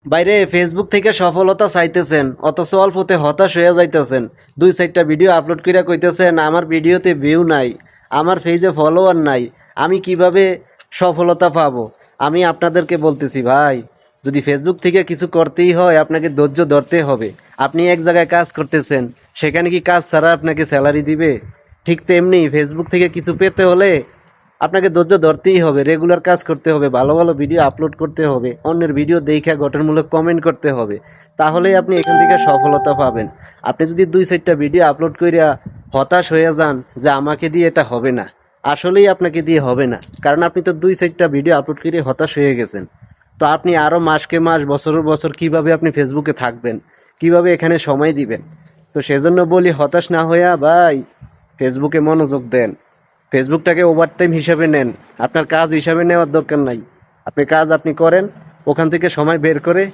বাইরে ফেসবুক থেকে সফলতা চাইতেছেন, অথচ অল্পতে হতাশ হয়ে যাইতেছেন। 2-4টা ভিডিও আপলোড করে কইতেছেন আমার ভিডিওতে ভিউ নাই, আমার পেজে ফলোয়ার নাই, আমি কিভাবে সফলতা পাবো? আমি আপনাদেরকে বলতেছি ভাই, যদি ফেসবুক থেকে কিছু করতেই হয় আপনাকে ধৈর্য ধরতে হবে। আপনি এক জায়গায় কাজ করতেছেন, সেখানে কি কাজ ছাড়া আপনাকে স্যালারি দিবে? ঠিক তেমনি ফেসবুক থেকে কিছু পেতে হলে আপনাকে ধৈর্য ধরতেই হবে, রেগুলার কাজ করতে হবে, ভালো ভালো ভিডিও আপলোড করতে হবে, অন্যের ভিডিও দেখে গঠনমূলক কমেন্ট করতে হবে। তাহলেই আপনি এখান থেকে সফলতা পাবেন। আপনি যদি 2-4টা ভিডিও আপলোড কইরা হতাশ হয়ে যান যে আমাকে দিয়ে এটা হবে না, আসলেই আপনাকে দিয়ে হবে না। কারণ আপনি তো 2-4টা ভিডিও আপলোড করে হতাশ হয়ে গেছেন। তো আপনি আরও মাসকে মাস বছরের বছর কিভাবে আপনি ফেসবুকে থাকবেন, কিভাবে এখানে সময় দিবেন? তো সেজন্য বলি, হতাশ না হইয়া ভাই ফেসবুকে মনোযোগ দেন। ফেসবুকটাকে ওভারটাইম হিসাবে নেন, আপনার কাজ হিসাবে নেওয়ার দরকার নাই। আপনি কাজ আপনি করেন, ওখান থেকে সময় বের করে